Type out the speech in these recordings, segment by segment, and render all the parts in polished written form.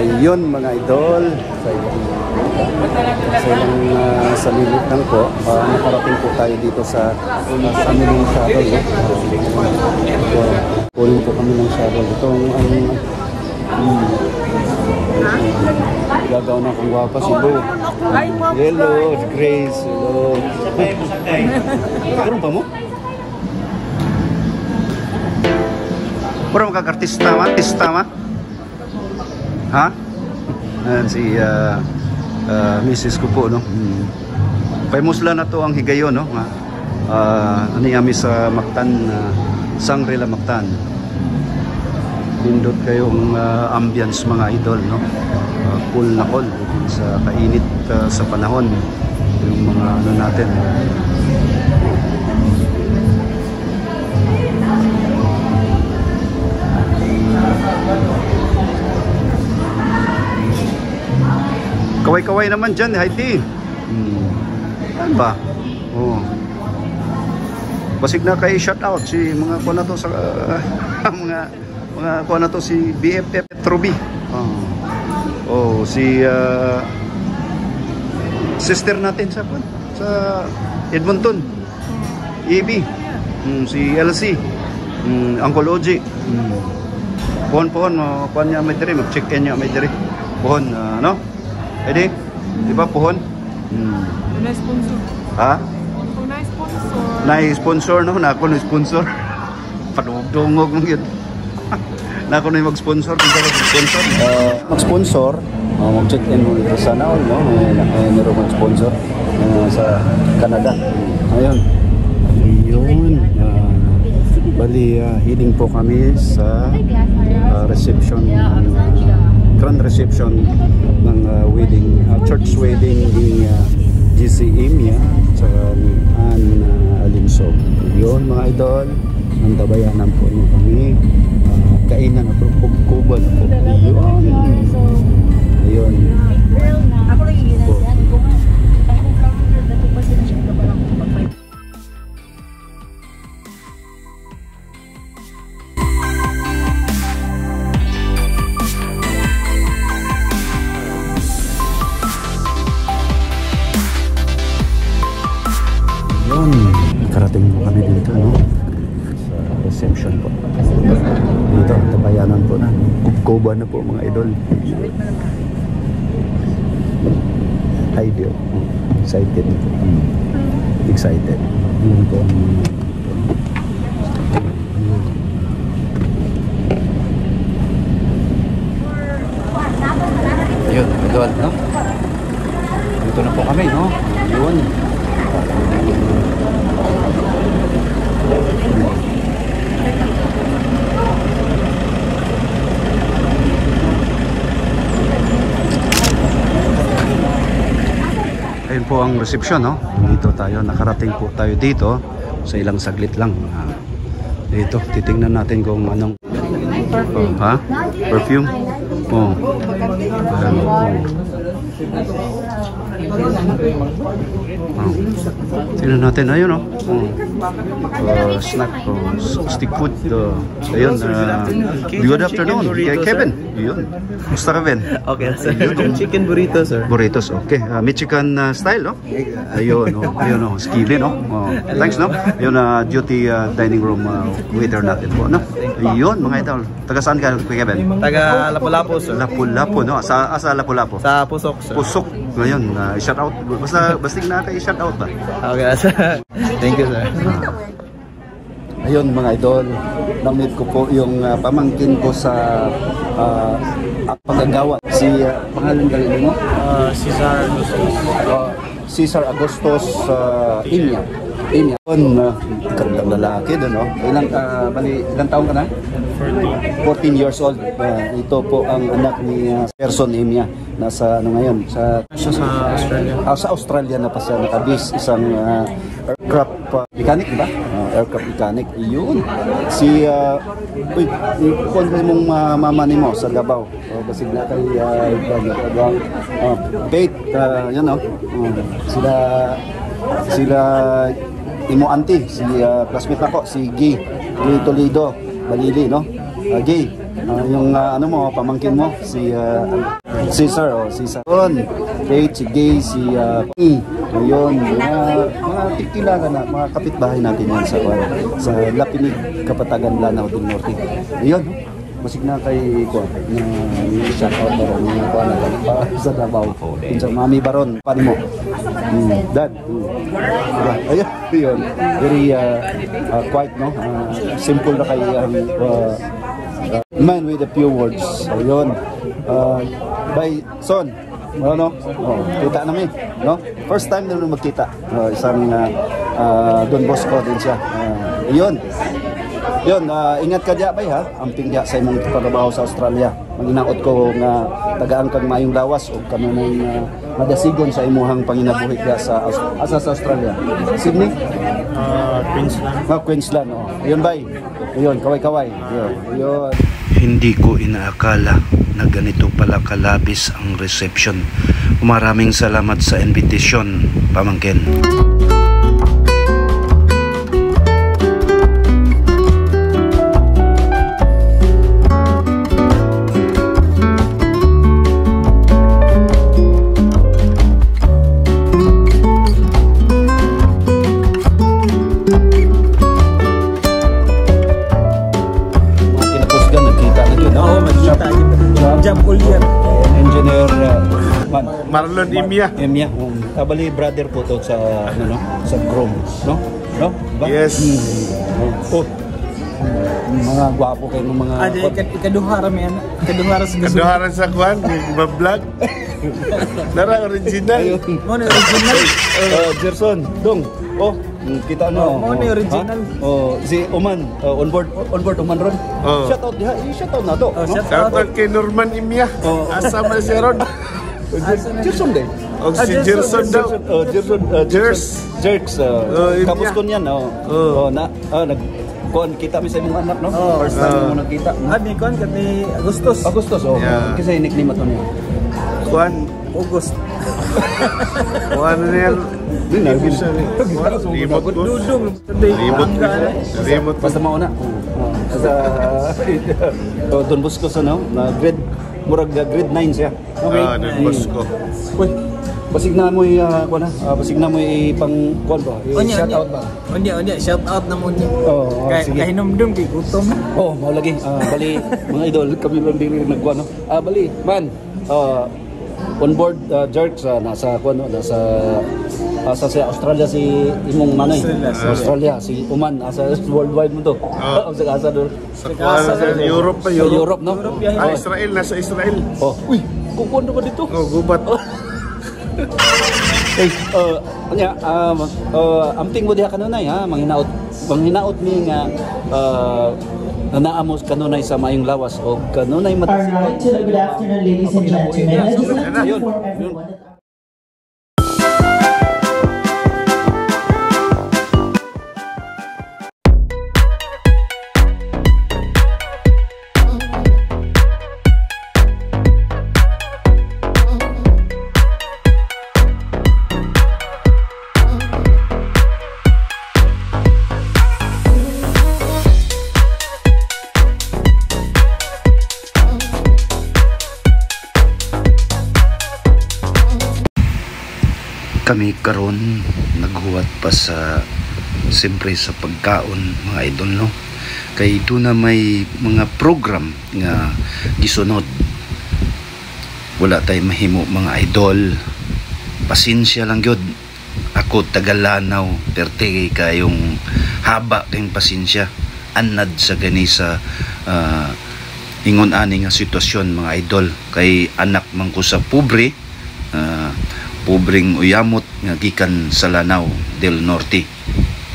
Ayun mga idol, sa lilit lang po, nakarating po tayo dito sa aming shuttle. Pulling po kami ng shuttle. Itong gagawa na kong wapa si Bo. Hello, Grace. Hello. Karoon pa mo? Parang magkakartista ma? Ha? Ayan si Mrs. ko po, no? Paimusla na to ang higayon, no? Ano yami sa Mactan, Sangrila Mactan. Pindot kayong ambience mga idol, no? Cool na cool sa kainit sa panahon. Yung mga ano natin. Kaway-kaway naman dyan, Haiti. Ano ba? Oh. Basig na kay shout out si mga kuha na to sa mga kuha na to si BFF Trobi. Si sister natin sa Edmonton. EB. Si LC. Uncle Oji. Pohon-pohon, kuha niya may diri, mag-check-in niya may diri. Pohon, no? Edi, di ba pohon? Na-sponsor. Ha? Na-sponsor. Na-sponsor, no? Na ako na-sponsor. Padungog mong yun. Na ako na mag-sponsor. Mag-sponsor, mag-check-in mo dito sa Naol, no? Meron mag-sponsor sa Canada. Ayun. Bali, heading po kami sa reception, grand reception ng wedding, church wedding ni GC Emia sa Ann Alinsog. Yun mga idol, nandabayanan po nyo kami, kainan na po, kubo na po. Ayun. Ako lagi ginagawa ko. Karating po kami dito, no? Sa reception po. Dito, tabayanan po na. Kubkuba na po mga idol. Idol. Excited na po. Excited. Yun po ang yun, idol, no? Dito na po kami, no? Yun. Ayun po ang reception, no? Dito tayo, nakarating po tayo dito sa ilang saglit lang. Dito, titingnan natin kung anong ha? Perfume? Oh. Tingnan natin, ayun, oh. Snack, stick food. Ayun, good afternoon, Kevin. Ayun. Musta Kevin? Okay, sir. Chicken burrito, sir. Burritos, okay. Mexican style, no? Ayun, oh. Ayun, oh. Skilly, no? Thanks, no? Ayun, duty dining room waiter natin po, no? Ayun, mga idol. Taga saan ka, Kevin? Taga Lapu-Lapu, sir. Lapu-Lapu, no? Asa Lapu-Lapu? Sa Pusok, sir. Pusok. Ngayon, shout out. Bastig na kayo shout out ba? Okay, sir. Thank you, sir. Ayun mga idol, na-meet ko po yung pamangkin ko sa paggagawa. Si pangalan galing mo? Cesar Agustos. Cesar Agustos Inya. Gandang lalaki doon, no? Ilang taon ka na? 14 years old. Ito po ang anak ni Person Emia. Nasa ano ngayon? Sa Australia. Sa Australia na pa siya nakabis. Isang aircraft mechanic, diba? Aircraft mechanic. Iyon. Si kung mong mama ni mo sa Davao. Basig na kay Bait. Yan, no? Sila imo auntie, si classmate ako, si Gay Toledo, Balili, no? Gay, yung ano mo, pamangkin mo, si Cesar, Cesar. Yun, Kate, si Gay, si ayun, mga tikilagan na, mga kapitbahay natin yan sa Lapinig, Kapatagan, Lanao del Norte. Ayun, masig na kay Kuan, na shoutout Baron, na Kuan na sa Davao. Sa Mami Baron, paano mo? Dad. Ayun, yun. Very quiet, no? Simple na kay man with a few words. Ayun. By Son, ano? Kita namin, no? First time na magkita. Isang Don Bosco din siya. Ayun. Yun, ingat ka diya bay ha. Amping diya sa imong trabaho sa Australia. Maginaot ko nga tagaan kang maayong lawas o kanunay madasigon sa imuhang panginabuhi diya sa Australia. Sydney? Queensland. Queensland, oh. Ayun bay. Ayun, kaway-kaway. Ayun. Hindi ko inaakala na ganito pala kalabis ang reception. Maraming salamat sa invitation, pamangkin. Marlon Imia. Kabali brother po to sa ano no, sa Chrome, no? No? Ba? Yes. Oh. Mga gwapo kayo ng mga Ikaduhara may anak. Ikaduhara sa gusto. Kaduharan sa kwan, vlog. Nara original. Mo ni original. Gerson, dong. Oh, kita no. Mo ni original. Oh, si Oman, on board Oman ron. Shout out diha, shout out na to. Shout out kay Norman Imia. Asa man si Ron. Gerson din. O si Gerson daw. Jerks. Kapos ko niyan. Nag-kuhan kita mi sa imong anak, no? First time mo nakita. Abi kon kati Agustos. Agustos, oh. Yeah. Kasi nickname to niya. Kwan. August. Kwan na yan. Limot ko. Dudong. Limot ko. Basta mauna. Don Bosco sa no? Grade murag grade 9 siya. Okay. Don Bosco. Uy, basig na mo basig na mo pang kuan ba? Shout out ba? Unya, shout out na mo niya. Sige. Kay hinumdum kay gutom. Mao lagi. Bali mga idol kami lang din nagkuan no. Bali man. On board Jerks nasa kuan no, nasa sa Australia si imong manay. Australia si Oman asa worldwide mo to. Asa do. Sa Europe pa Europe no. Israel nasa Israel. Uy, kukuan ba dito? Gubat. Anya, amping mo diha kanunay ha, manghinaot ni nga naamos kanunay sa maayong lawas o kanunay Alright, good afternoon ladies and gentlemen. I just like to inform everyone that Kami karon naghuwat pa sa siyempre sa pagkaon mga idol no, kay ito na may mga program nga gisunod. Wala tay mahimo mga idol, pasensya lang gyud. Ako taga Lanao, perte kayong haba kayong pasensya anad sa gani sa ingon ani nga sitwasyon mga idol, kay anak man ko sa pobre, pobreng uyamot nga gikan sa Lanao del Norte,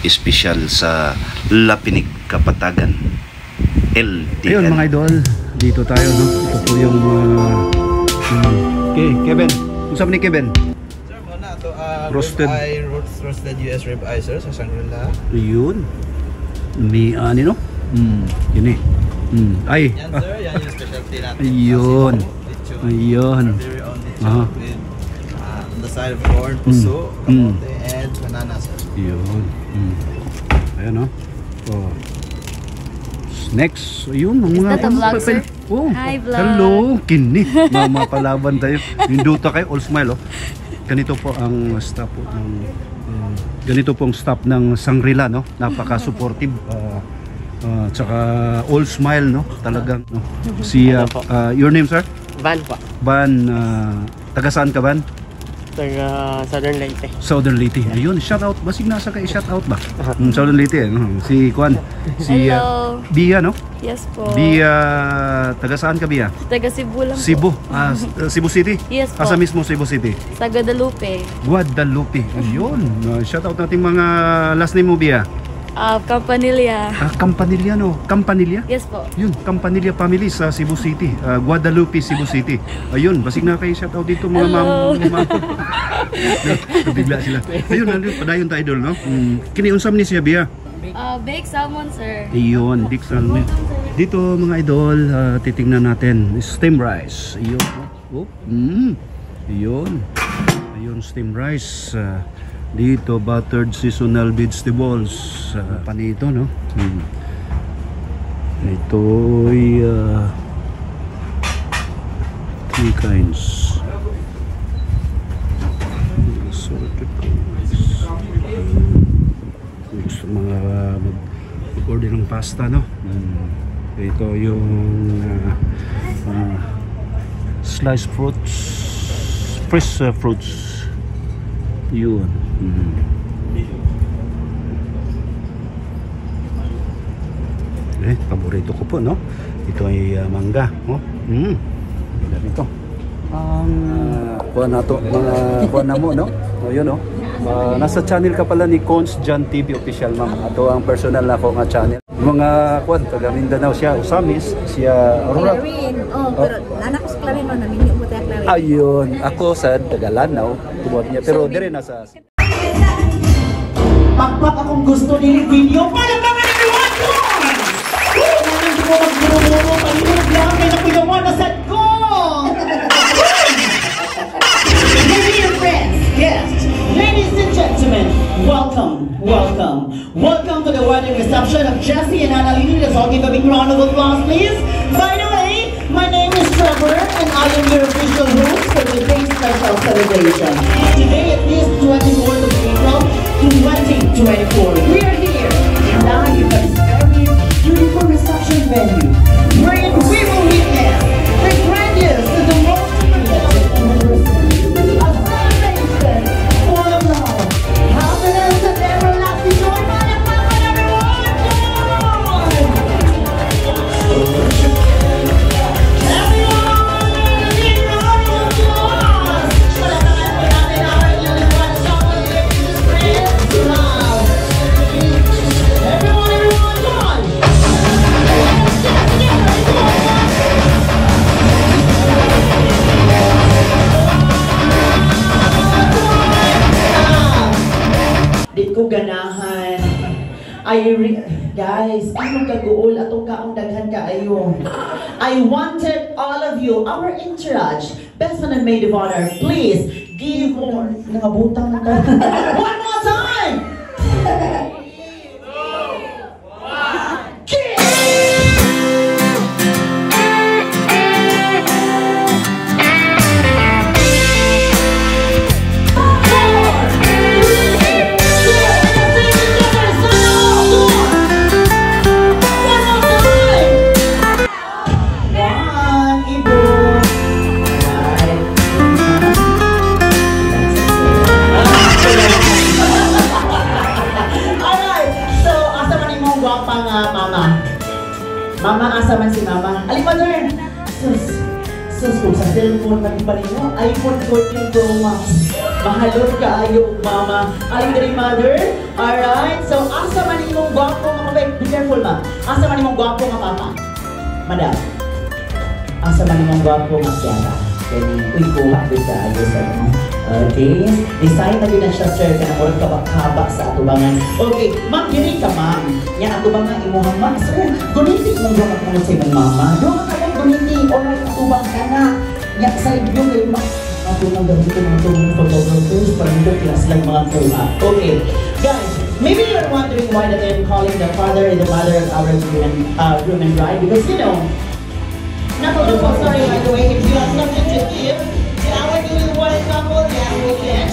espesyal sa Lapinig, Kapatagan, LTN. Ayun mga idol, dito tayo no. Ito po yung Kevin. Kung sabi ni Kevin? Sir, muna to Roasted. roasted US rib eye sir sa Shangri-La. Ayun. May ani no? Yun eh. Ay. Yan sir, yan yung specialty natin. Ayun. Lechon. Ayun. Very own lechon with on the side of corn, puso, kamote, and banana sir. Yun. Ayan no. Next, yun, mga that a vlog, sir? Oh, Hi, vlog. hello, kini. Mapalaban tayo. Induta kayo, all smile, oh. Ganito po ang staff po ng ganito pong staff ng Shangri-La, no? Napaka-supportive. Tsaka all smile, no? Talagang, no? Si, your name, sir? Van po. Van, taga saan ka, Van? Taga Southern Leyte. Southern Leyte. Ayun, shout out. Basig nasa ka i-shout out ba? Southern Leyte, si Kwan. Si Hello. Bia, no? Yes po. Bia, taga saan ka, Bia? Taga Cebu lang Cebu. po. Cebu City? Yes po. Asa mismo Cebu City? Sa Guadalupe. Guadalupe. Ayun. Shout out natin mga last name mo, Bia. Campanilla. Campanilla, no? Campanilla? Yes po. Yun, Campanilla family sa Cebu City. Guadalupe, Cebu City. Ayun, basig na kayo shout out dito mga Hello. ma'am. Nabigla sila. Ayun, padayon tayo idol, no? Kiniunsam ni siya, Bia. Baked salmon, sir. Ayun, Dick Salmi. Dito mga idol, titingnan natin. Steam rice. Ayun. Oh. Ayun. Ayun, steam rice. Dito, buttered seasonal vegetables. Panito, no? Ito ay 3 kinds. Assorted kinds. Gusto mga mag-order ng pasta, no? Ito yung sliced fruits, fresh fruits. Yun. Paborito ko po, no? Ito ay mangga, no? Ganda nito. Ang kuha na to, mga kuha na mo, no? O yun, no? Nasa channel ka pala ni Cons John TV Official, ma'am. Ito ang personal na ko nga channel. Mga kuha, taga Mindanao siya, Usamis, siya Aurora. Pero anak ko sa Clarin, naminyo mo tayo Clarin. Ayun, ako sa taga Lanao, tumuot niya. Pero dire nasa... Pakpak akong gusto nilang video para mga nagawa ko! Hindi ko magburo-buro, palinod lang, may nakuyawan na sad ko! My dear friends, guests, ladies and gentlemen, welcome, welcome. Welcome to the wedding reception of Jesse and Annalene. Let's all give a big round of applause, please. By the way, my name is Trevor, and I am your official host for today's special celebration. Today, it is 24th of April, 2024. We are here live at this very beautiful reception venue, wherein we will witness the grandest and the most significant anniversary, a celebration full of love, happiness, and everlasting joy. Ko ganahan. Guys, anong kaguol atong kaong daghan kaayo. I wanted all of you, our in-charge, best man and maid of honor, please give more. Nangabutang na ka. One more time! Mama, asa man si Mama? Ali, mother! Sus, kung sa cellphone man pa rin mo, iPhone 14 Pro Max. Mahalot ka ayo, Mama. Ali, dali, mother? Alright, so asa man imong gwapo nga mabay? Be careful, ma. Asa man imong gwapo nga papa? Madam, asa man imong gwapo nga siyara? Uy, kuha din ka ayo sa ano. Okay, design na din na siya, sir, ka na murag kabak-kabak sa atubangan. Okay, ma'am, diri ka, ma'am. Yan, atubangan imuhang, ma'am. Sir, guniti mong gawak mo sa ibang mama. Doon ka lang guniti, alright, atubang ka na. Yan, sa ibyo kayo, ma'am. Ako nang gawin ko ng photography, parang doon, kila silang mga kuha. Okay, guys, Maybe you're wondering why that I'm calling the father and the mother of our groom and bride, because you know, sorry, by the way, if you have something to give, I want you to one couple, yeah, we can.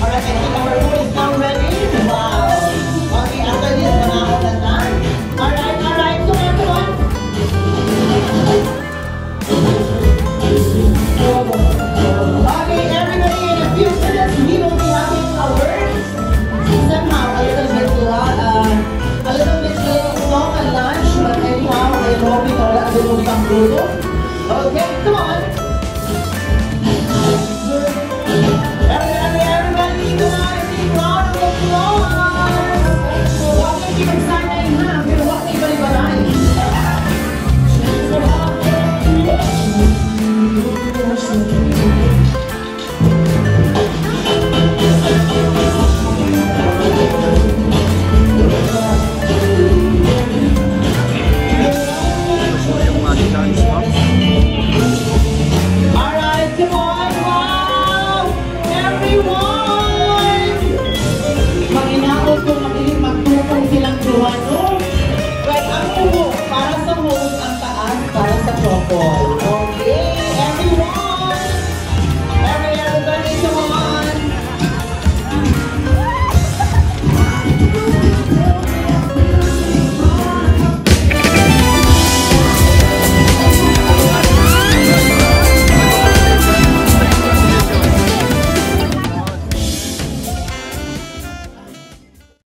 Alright, I think our food is now ready. Wow. Okay, after this, manahon na time. Alright, come on. Okay, everybody, in a few minutes, we will be having our somehow a little bit long at lunch, but anyhow, I'm hoping that we will come through. Okay, come on. Everybody, come on, big round of applause. Huwag kayo mag-sign ha, pero huwag kayo balibalay. Alright, come on, wow! Everyone! Maginaot kung mabiling magtutong silang duwan, no? Right, ang uho para sa host, ang taas para sa couple.